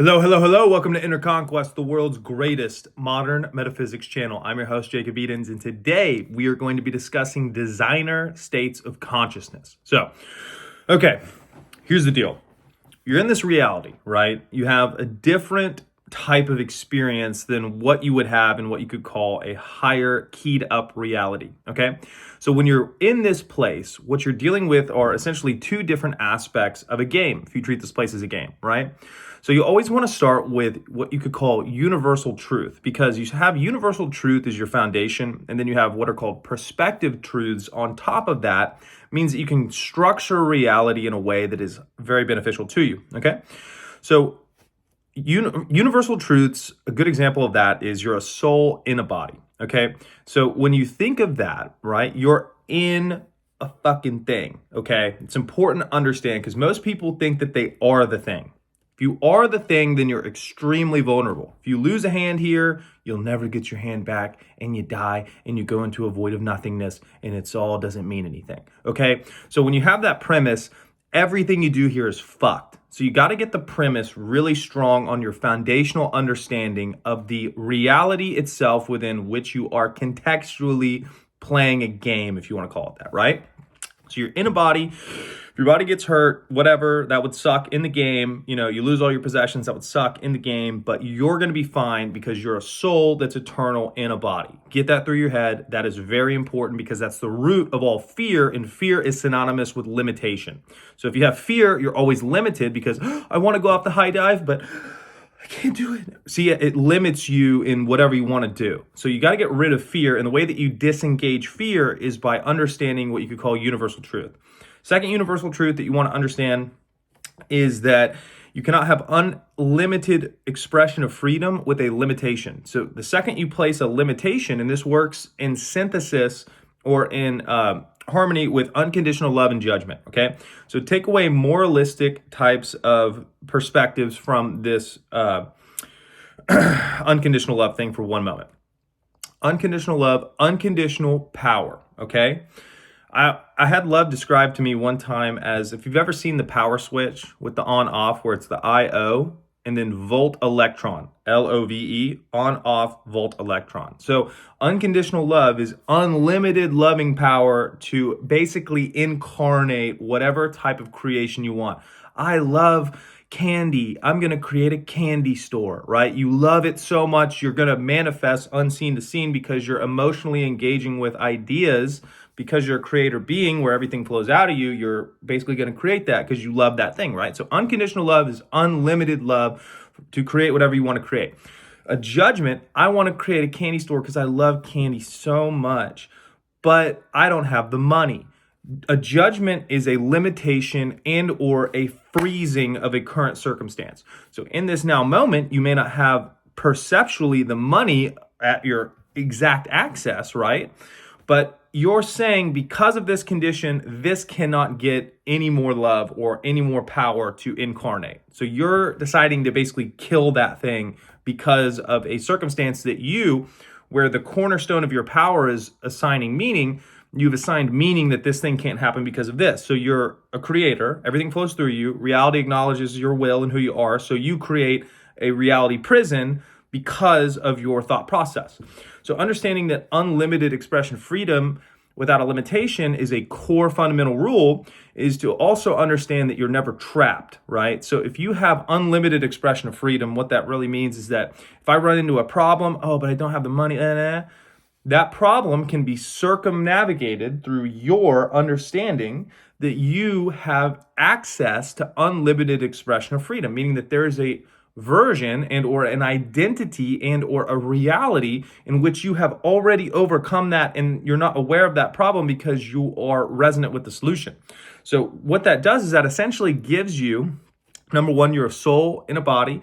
Hello, hello, hello. Welcome to Inner Conquest, the world's greatest modern metaphysics channel. I'm your host, Jacob Edens, and today we are going to be discussing designer states of consciousness. Okay, here's the deal. You're in this reality, right? You have a different type of experience than what you would have in what you could call a higher keyed up reality, okay? So when you're in this place, what you're dealing with are essentially two different aspects of a game, if you treat this place as a game, right? So you always want to start with what you could call universal truth, because you have universal truth as your foundation, and then you have what are called perspective truths on top of that. Means that you can structure reality in a way that is very beneficial to you, okay? So universal truths, a good example of that is you're a soul in a body, okay? So when you think of that, right, you're in a fucking thing, okay? It's important to understand because most people think that they are the thing. If you are the thing, then you're extremely vulnerable. If you lose a hand here, you'll never get your hand back and you die and you go into a void of nothingness and it's all doesn't mean anything, okay? So when you have that premise, everything you do here is fucked. So you got to get the premise really strong on your foundational understanding of the reality itself within which you are contextually playing a game, if you want to call it that, right? So you're in a body. If your body gets hurt, whatever, that would suck in the game. You know, you lose all your possessions, that would suck in the game, but you're going to be fine because you're a soul that's eternal in a body. Get that through your head. That is very important because that's the root of all fear, and fear is synonymous with limitation. So if you have fear, you're always limited because I want to go off the high dive, but I can't do it. See, it limits you in whatever you want to do. So you got to get rid of fear, and the way that you disengage fear is by understanding what you could call universal truth. Second universal truth that you want to understand is that you cannot have unlimited expression of freedom with a limitation. So the second you place a limitation, and this works in synthesis or in harmony with unconditional love and judgment, okay? So take away moralistic types of perspectives from this unconditional love thing for one moment. Unconditional love, unconditional power, okay? I had love described to me one time as, if you've ever seen the power switch with the on-off where it's the I-O and then volt electron, L-O-V-E, on-off volt electron. So unconditional love is unlimited loving power to basically incarnate whatever type of creation you want. I love candy. I'm going to create a candy store, right? You love it so much, you're going to manifest unseen to seen because you're emotionally engaging with ideas. Because you're a creator being where everything flows out of you, you're basically going to create that because you love that thing, right? So unconditional love is unlimited love to create whatever you want to create. A judgment, I want to create a candy store because I love candy so much, but I don't have the money. A judgment is a limitation and or a freezing of a current circumstance. So in this now moment, you may not have perceptually the money at your exact access, right? But you're saying because of this condition, this cannot get any more love or any more power to incarnate. So you're deciding to basically kill that thing because of a circumstance that you, where the cornerstone of your power is assigning meaning, you've assigned meaning that this thing can't happen because of this. So you're a creator, everything flows through you, reality acknowledges your will and who you are, so you create a reality prison because of your thought process. So understanding that unlimited expression freedom without a limitation is a core fundamental rule is to also understand that you're never trapped, right? So if you have unlimited expression of freedom, what that really means is that if I run into a problem, but I don't have the money, that problem can be circumnavigated through your understanding that you have access to unlimited expression of freedom, meaning that there is a version and or an identity and or a reality in which you have already overcome that and you're not aware of that problem because you are resonant with the solution. So what that does is that essentially gives you, number one, you're a soul in a body.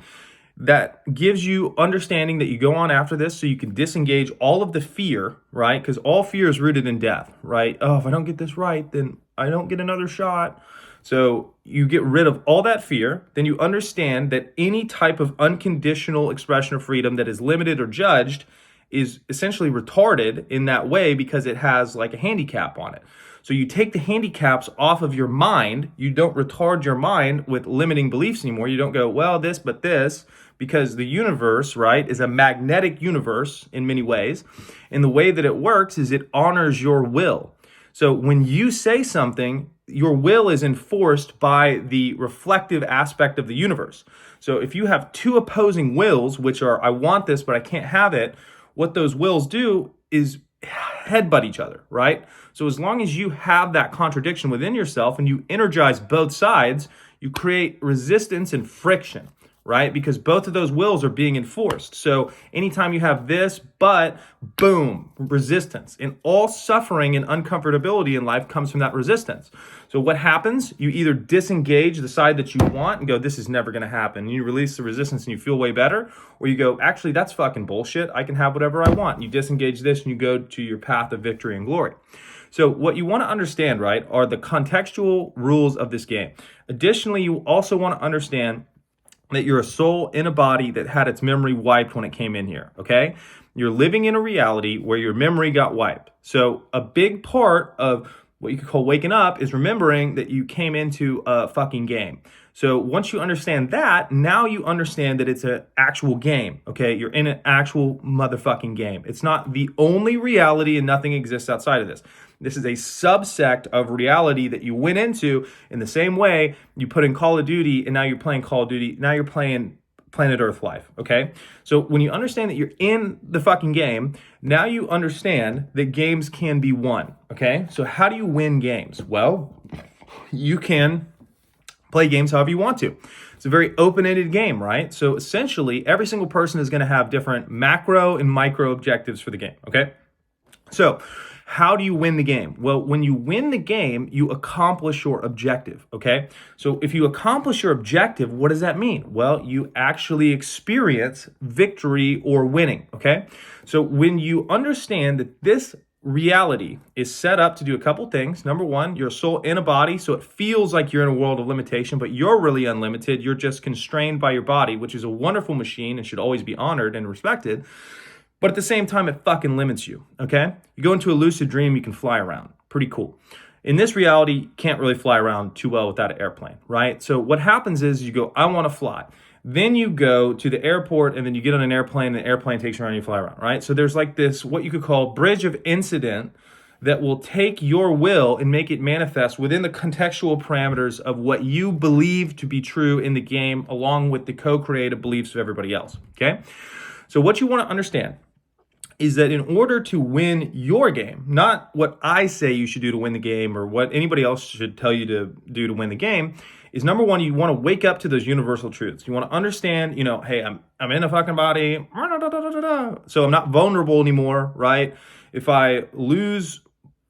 That gives you understanding that you go on after this so you can disengage all of the fear, right? Because all fear is rooted in death, right? If I don't get this right, then I don't get another shot. So you get rid of all that fear, then you understand that any type of unconditional expression of freedom that is limited or judged is essentially retarded in that way because it has like a handicap on it. So you take the handicaps off of your mind. You don't retard your mind with limiting beliefs anymore. You don't go, well, this, but this, because the universe, right, is a magnetic universe in many ways. And the way that it works is it honors your will. So when you say something, your will is enforced by the reflective aspect of the universe. So if you have two opposing wills, which are, I want this, but I can't have it, what those wills do is headbutt each other, right? So as long as you have that contradiction within yourself and you energize both sides, you create resistance and friction, right? Because both of those wills are being enforced. So anytime you have this, but boom, resistance. And all suffering and uncomfortability in life comes from that resistance. So what happens? You either disengage the side that you want and go, this is never going to happen. And you release the resistance and you feel way better. Or you go, actually, that's fucking bullshit. I can have whatever I want. And you disengage this and you go to your path of victory and glory. So what you want to understand, right, are the contextual rules of this game. Additionally, you also want to understand that you're a soul in a body that had its memory wiped when it came in here, okay? You're living in a reality where your memory got wiped. So a big part of what you could call waking up is remembering that you came into a fucking game. So once you understand that, now you understand that it's an actual game, okay? You're in an actual motherfucking game. It's not the only reality and nothing exists outside of this. This is a subsect of reality that you went into in the same way you put in Call of Duty and now you're playing Call of Duty. Now you're playing Planet Earth life, okay? So when you understand that you're in the fucking game, now you understand that games can be won, okay? So how do you win games? Well, you can play games however you want to. It's a very open-ended game, right? So essentially, every single person is going to have different macro and micro objectives for the game, okay? So how do you win the game? Well, when you win the game, you accomplish your objective, okay? So if you accomplish your objective, what does that mean? Well, you actually experience victory or winning, okay? So when you understand that this reality is set up to do a couple things. Number one, you're a soul in a body, so it feels like you're in a world of limitation, but you're really unlimited. You're just constrained by your body, which is a wonderful machine and should always be honored and respected. But at the same time, it fucking limits you, okay? You go into a lucid dream, you can fly around. Pretty cool. In this reality, you can't really fly around too well without an airplane, right? So what happens is you go, I want to fly. Then you go to the airport and then you get on an airplane and the airplane takes you around and you fly around, right? So there's like this, what you could call bridge of incident that will take your will and make it manifest within the contextual parameters of what you believe to be true in the game, along with the co-creative beliefs of everybody else, okay? So what you want to understand is that in order to win your game, not what I say you should do to win the game or what anybody else should tell you to do to win the game, is number one, you want to wake up to those universal truths. You want to understand, hey, I'm in a fucking body, so I'm not vulnerable anymore, right? If I lose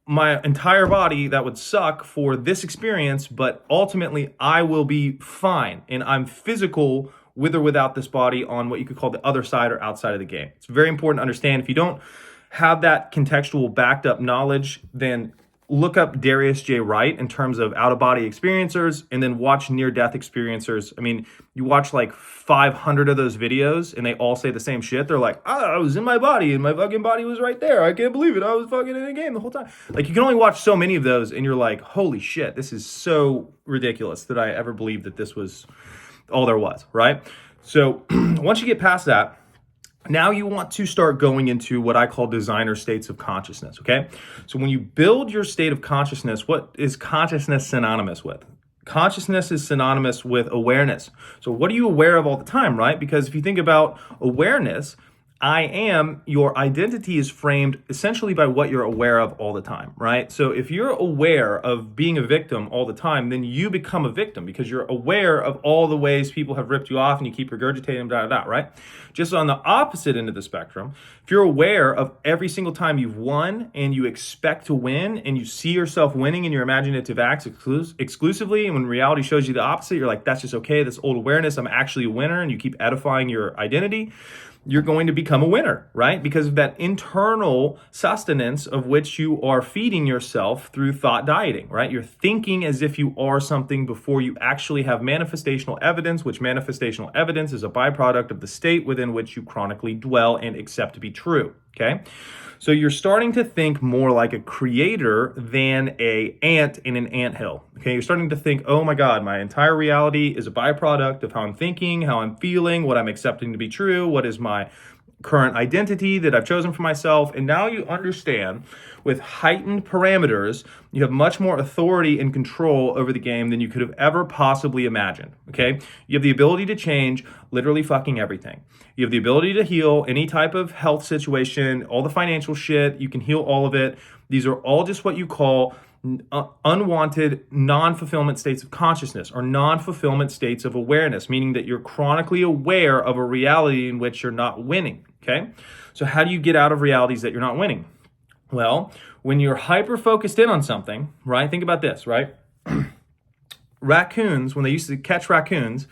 my entire body, that would suck for this experience, but ultimately I will be fine, and I'm physical with or without this body on what you could call the other side or outside of the game. It's very important to understand. If you don't have that contextual backed up knowledge, then look up Darius J. Wright in terms of out-of-body experiencers, and then watch near-death experiencers. I mean, you watch like 500 of those videos, and they all say the same shit. They're like, I was in my body, and my fucking body was right there. I can't believe it. I was fucking in a game the whole time. Like, you can only watch so many of those, and you're like, holy shit, this is so ridiculous that I ever believed that this was all there was, right? So once you get past that, now you want to start going into what I call designer states of consciousness, okay? So when you build your state of consciousness, what is consciousness synonymous with? Consciousness is synonymous with awareness. So what are you aware of all the time, right? Because if you think about awareness, your identity is framed essentially by what you're aware of all the time, right? So if you're aware of being a victim all the time, then you become a victim because you're aware of all the ways people have ripped you off and you keep regurgitating them, right? Just on the opposite end of the spectrum, if you're aware of every single time you've won and you expect to win and you see yourself winning in your imaginative acts exclusively, and when reality shows you the opposite, you're like, that's just okay, this old awareness, I'm actually a winner, and you keep edifying your identity, you're going to become a winner, right? Because of that internal sustenance of which you are feeding yourself through thought dieting, right? You're thinking as if you are something before you actually have manifestational evidence, which manifestational evidence is a byproduct of the state within which you chronically dwell and accept to be true, okay? So you're starting to think more like a creator than a ant in an anthill. Okay, you're starting to think, oh my God, my entire reality is a byproduct of how I'm thinking, how I'm feeling, what I'm accepting to be true, what is my current identity that I've chosen for myself. And now you understand with heightened parameters, you have much more authority and control over the game than you could have ever possibly imagined. Okay. You have the ability to change literally fucking everything. You have the ability to heal any type of health situation, all the financial shit. You can heal all of it. These are all just what you call unwanted non-fulfillment states of consciousness or non-fulfillment states of awareness, meaning that you're chronically aware of a reality in which you're not winning. Okay. So how do you get out of realities that you're not winning? Well, when you're hyper focused in on something, right? Think about this, right? Raccoons, when they used to catch raccoons,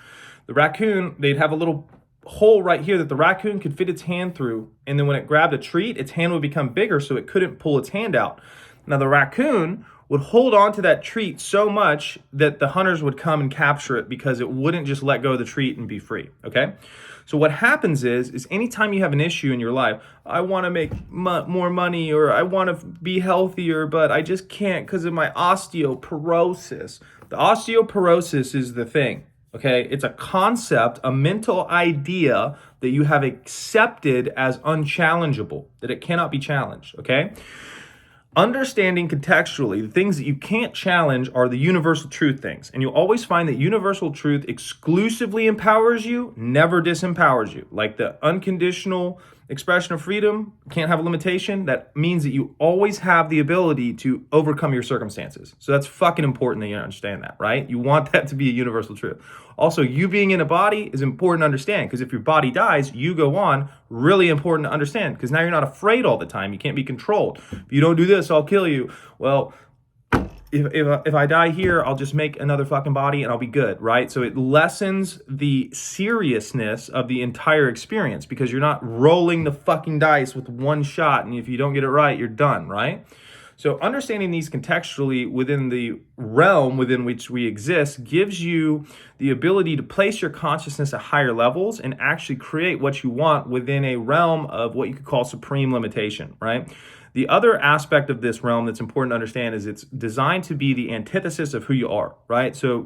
the raccoon, they'd have a little hole right here that the raccoon could fit its hand through. And then when it grabbed a treat, its hand would become bigger so it couldn't pull its hand out. Now the raccoon would hold on to that treat so much that the hunters would come and capture it because it wouldn't just let go of the treat and be free, okay? So what happens is anytime you have an issue in your life, I want to make more money or I want to be healthier, but I just can't because of my osteoporosis. The osteoporosis is the thing, okay? It's a concept, a mental idea that you have accepted as unchallengeable, that it cannot be challenged, okay? Understanding contextually, the things that you can't challenge are the universal truth things. And you'll always find that universal truth exclusively empowers you, never disempowers you. Like the unconditional expression of freedom can't have a limitation. That means that you always have the ability to overcome your circumstances. So that's fucking important that you understand that, right? You want that to be a universal truth. Also, you being in a body is important to understand because if your body dies, you go on. Really important to understand because now you're not afraid all the time. You can't be controlled. If you don't do this, I'll kill you. Well, if I die here, I'll just make another fucking body and I'll be good, right? So it lessens the seriousness of the entire experience because you're not rolling the fucking dice with one shot and if you don't get it right, you're done, right? So understanding these contextually within the realm within which we exist gives you the ability to place your consciousness at higher levels and actually create what you want within a realm of what you could call supreme limitation, right? The other aspect of this realm that's important to understand is it's designed to be the antithesis of who you are, right? So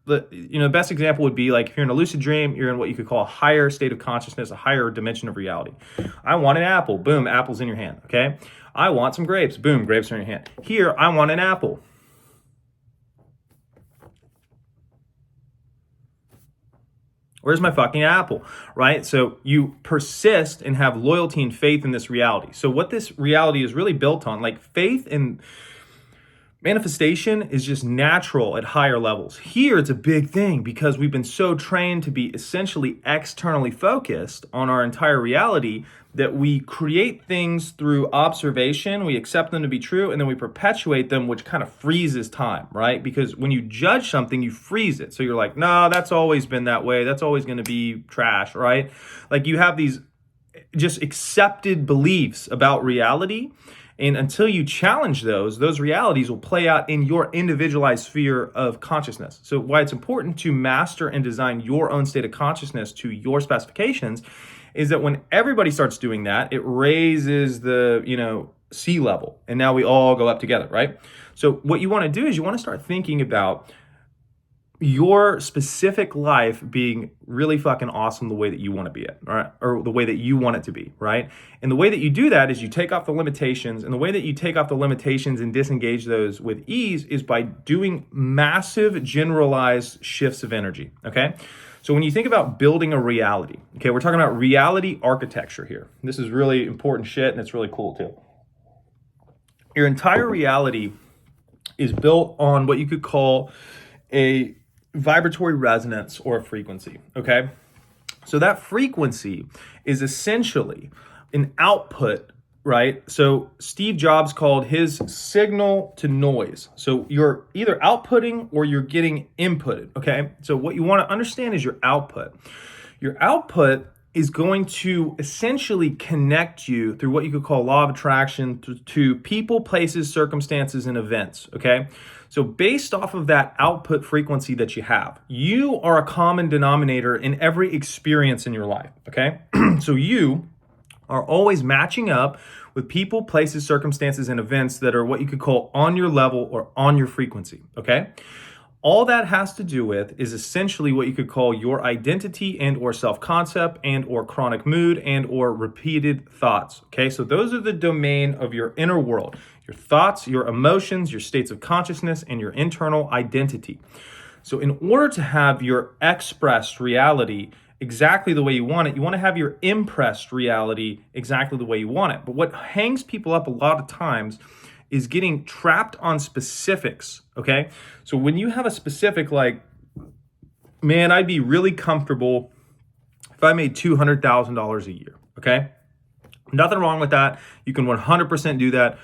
the best example would be like if you're in a lucid dream, you're in what you could call a higher state of consciousness, a higher dimension of reality. I want an apple, boom, apple's in your hand, okay? I want some grapes, boom, grapes are in your hand. Here, I want an apple. Where's my fucking apple, right? So you persist and have loyalty and faith in this reality. So what this reality is really built on, like faith and manifestation is just natural at higher levels. Here, it's a big thing because we've been so trained to be essentially externally focused on our entire reality that we create things through observation, we accept them to be true, and then we perpetuate them, which kind of freezes time, right? Because when you judge something, you freeze it. So you're like, no, that's always been that way. That's always going to be trash, right? Like you have these just accepted beliefs about reality. And until you challenge those realities will play out in your individualized sphere of consciousness. So why it's important to master and design your own state of consciousness to your specifications is that when everybody starts doing that, it raises the, sea level. And now we all go up together, right? So what you want to do is you want to start thinking about your specific life being really fucking awesome the way that you want to be it, right? Or the way that you want it to be, right? And the way that you do that is you take off the limitations. And the way that you take off the limitations and disengage those with ease is by doing massive generalized shifts of energy, okay? So when you think about building a reality, okay, we're talking about reality architecture here. This is really important shit and it's really cool too. Your entire reality is built on what you could call a vibratory resonance or a frequency, okay? So that frequency is essentially an output, right? So Steve Jobs called his signal to noise. So you're either outputting or you're getting inputted, okay? So what you want to understand is your output. Your output is going to essentially connect you through what you could call law of attraction to people, places, circumstances, and events, okay? So based off of that output frequency that you have, you are a common denominator in every experience in your life, okay? So you are always matching up with people, places, circumstances, and events that are what you could call on your level or on your frequency, okay? All that has to do with is essentially what you could call your identity and or self-concept and or chronic mood and or repeated thoughts, okay? So those are the domain of your inner world, your thoughts, your emotions, your states of consciousness, and your internal identity. So in order to have your expressed reality exactly the way you want to have your impressed reality exactly the way you want it. But what hangs people up a lot of times is getting trapped on specifics, okay? So when you have a specific like, man, I'd be really comfortable if I made $200,000 a year, okay? Nothing wrong with that. You can 100% do that.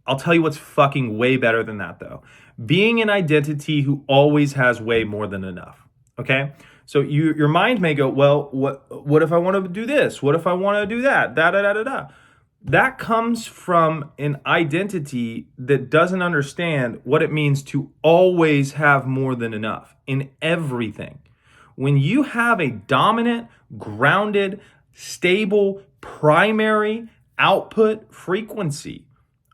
I'll tell you what's fucking way better than that though. Being an identity who always has way more than enough, okay? So your mind may go, well, what if I want to do this? What if I want to do that? That comes from an identity that doesn't understand what it means to always have more than enough in everything. When you have a dominant, grounded, stable, primary output frequency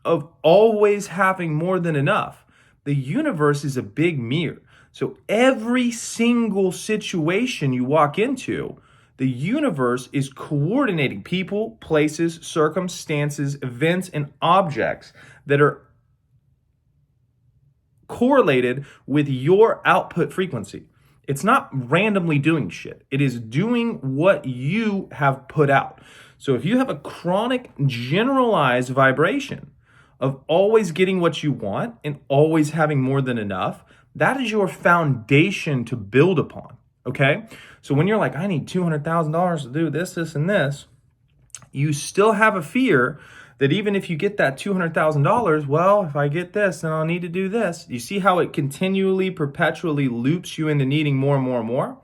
of always having more than enough, the universe is a big mirror. So every single situation you walk into, the universe is coordinating people, places, circumstances, events, and objects that are correlated with your output frequency. It's not randomly doing shit. It is doing what you have put out. So if you have a chronic generalized vibration of always getting what you want and always having more than enough, that is your foundation to build upon, okay? So when you're like, I need $200,000 to do this, this, and this, you still have a fear that even if you get that $200,000, well, if I get this, then I'll need to do this. You see how it continually, perpetually loops you into needing more and more and more?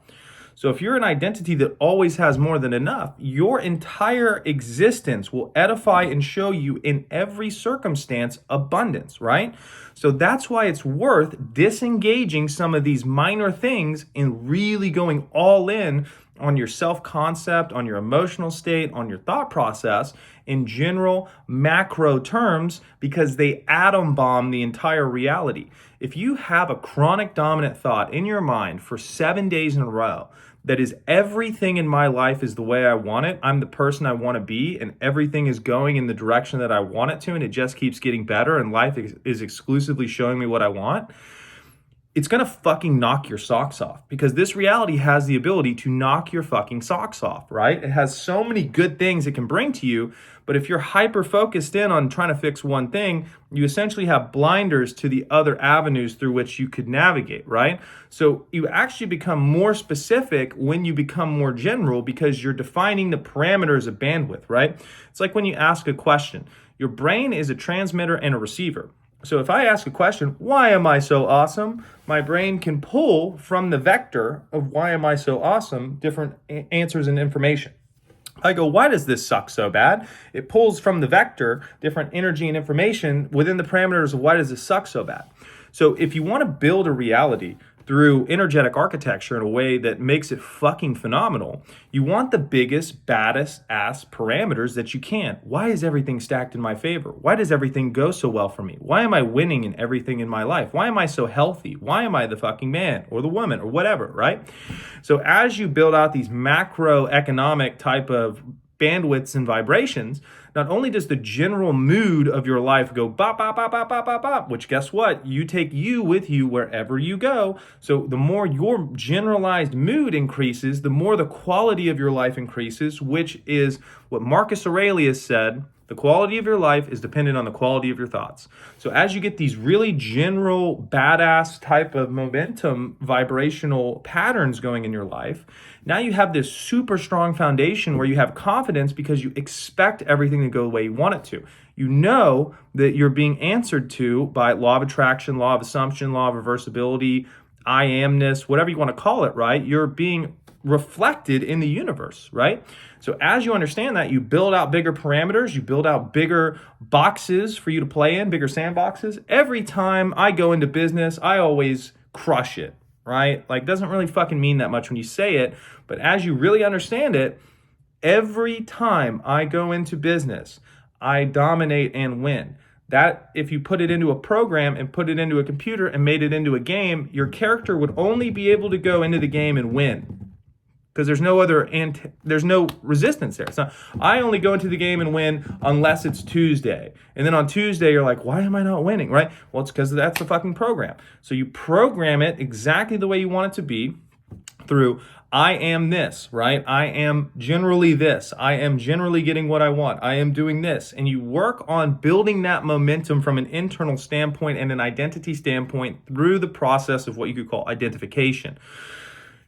So if you're an identity that always has more than enough, your entire existence will edify and show you in every circumstance abundance, right? So that's why it's worth disengaging some of these minor things and really going all in on your self-concept, on your emotional state, on your thought process in general macro terms, because they atom bomb the entire reality. If you have a chronic dominant thought in your mind for 7 days in a row, that is everything in my life is the way I want it, I'm the person I want to be, and everything is going in the direction that I want it to, and it just keeps getting better, and life is exclusively showing me what I want, it's going to fucking knock your socks off, because this reality has the ability to knock your fucking socks off, right? It has so many good things it can bring to you, but if you're hyper focused in on trying to fix one thing, you essentially have blinders to the other avenues through which you could navigate, right? So you actually become more specific when you become more general, because you're defining the parameters of bandwidth, right? It's like when you ask a question. Your brain is a transmitter and a receiver. So if I ask a question, why am I so awesome? My brain can pull from the vector of why am I so awesome different answers and information. I go, why does this suck so bad? It pulls from the vector different energy and information within the parameters of why does this suck so bad? So if you want to build a reality through energetic architecture in a way that makes it fucking phenomenal, you want the biggest, baddest ass parameters that you can. Why is everything stacked in my favor? Why does everything go so well for me? Why am I winning in everything in my life? Why am I so healthy? Why am I the fucking man or the woman or whatever, right? So as you build out these macroeconomic type of bandwidths and vibrations, not only does the general mood of your life go bop, bop, bop, bop, bop, bop, bop, which guess what? You take you with you wherever you go. So the more your generalized mood increases, the more the quality of your life increases, which is what Marcus Aurelius said. The quality of your life is dependent on the quality of your thoughts. So as you get these really general, badass type of momentum, vibrational patterns going in your life, now you have this super strong foundation where you have confidence because you expect everything to go the way you want it to. You know that you're being answered to by law of attraction, law of assumption, law of reversibility, I amness, whatever you want to call it, right? You're being reflected in the universe, right? So as you understand that, you build out bigger parameters, you build out bigger boxes for you to play in, bigger sandboxes. Every time I go into business, I always crush it, right? Like, doesn't really fucking mean that much when you say it, but as you really understand it, Every time I go into business, I dominate and win. That, if you put it into a program and put it into a computer and made it into a game, your character would only be able to go into the game and win, because there's no there's no resistance there. It's not, I only go into the game and win unless it's Tuesday. And then on Tuesday, you're like, why am I not winning, right? Well, it's because that's the fucking program. So you program it exactly the way you want it to be through I am this, right? I am generally this. I am generally getting what I want. I am doing this. And you work on building that momentum from an internal standpoint and an identity standpoint through the process of what you could call identification.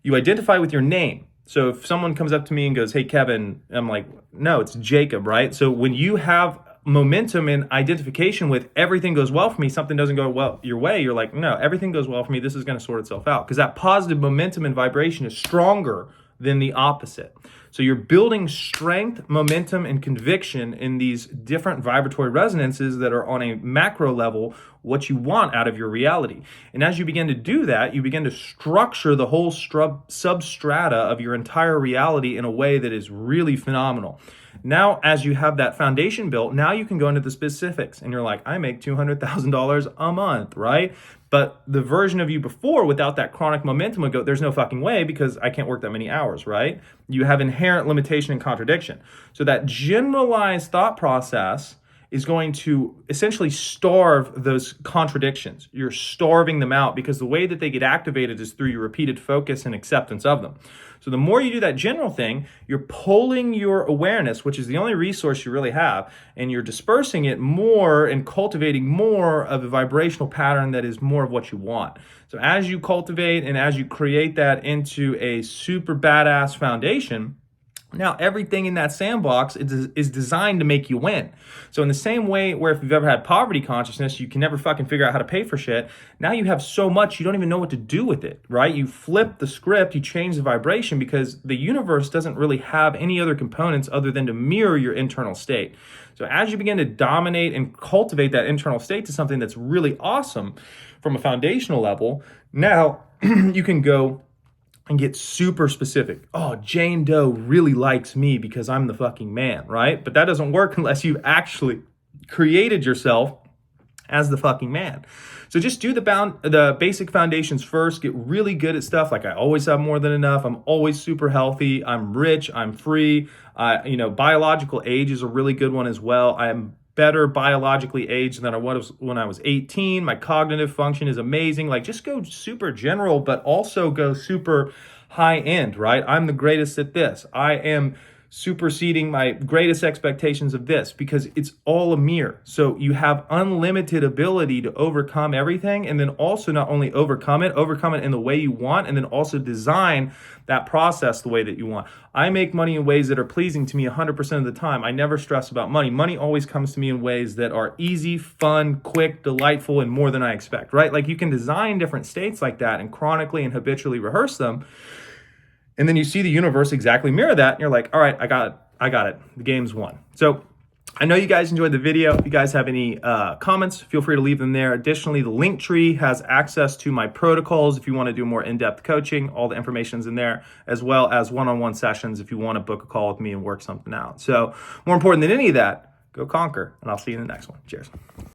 You identify with your name. So if someone comes up to me and goes, hey, Kevin, I'm like, no, it's Jacob, right? So when you have momentum and identification with everything goes well for me, something doesn't go well your way, you're like, no, everything goes well for me. This is going to sort itself out, because that positive momentum and vibration is stronger than the opposite. So you're building strength, momentum, and conviction in these different vibratory resonances that are on a macro level what you want out of your reality. And as you begin to do that, you begin to structure the whole substrata of your entire reality in a way that is really phenomenal. Now, as you have that foundation built, now you can go into the specifics, and you're like, I make $200,000 a month, right? But the version of you before without that chronic momentum would go, there's no fucking way, because I can't work that many hours, right? You have inherent limitation and contradiction. So that generalized thought process is going to essentially starve those contradictions. You're starving them out, because the way that they get activated is through your repeated focus and acceptance of them. So the more you do that general thing, you're pulling your awareness, which is the only resource you really have, and you're dispersing it more and cultivating more of a vibrational pattern that is more of what you want. So as you cultivate and as you create that into a super badass foundation, now, everything in that sandbox is designed to make you win. So in the same way where if you've ever had poverty consciousness, you can never fucking figure out how to pay for shit. Now you have so much, you don't even know what to do with it, right? You flip the script, you change the vibration, because the universe doesn't really have any other components other than to mirror your internal state. So as you begin to dominate and cultivate that internal state to something that's really awesome from a foundational level, now you can go and get super specific. Oh, Jane Doe really likes me because I'm the fucking man, right? But that doesn't work unless you've actually created yourself as the fucking man. So just do the basic foundations first. Get really good at stuff like I always have more than enough. I'm always super healthy. I'm rich. I'm free. Biological age is a really good one as well. I'm better biologically aged than I was when I was 18. My cognitive function is amazing. Like, just go super general, but also go super high end, right? I'm the greatest at this. I am superseding my greatest expectations of this, because it's all a mirror. So you have unlimited ability to overcome everything, and then also not only overcome it in the way you want, and then also design that process the way that you want. I make money in ways that are pleasing to me 100% of the time. I never stress about money. Money always comes to me in ways that are easy, fun, quick, delightful, and more than I expect, right? Like, you can design different states like that and chronically and habitually rehearse them. And then you see the universe exactly mirror that, and you're like, all right, I got it. The game's won. So I know you guys enjoyed the video. If you guys have any comments, feel free to leave them there. Additionally, the link tree has access to my protocols if you want to do more in-depth coaching. All the information's in there, as well as one-on-one sessions if you want to book a call with me and work something out. So more important than any of that, go conquer, and I'll see you in the next one. Cheers.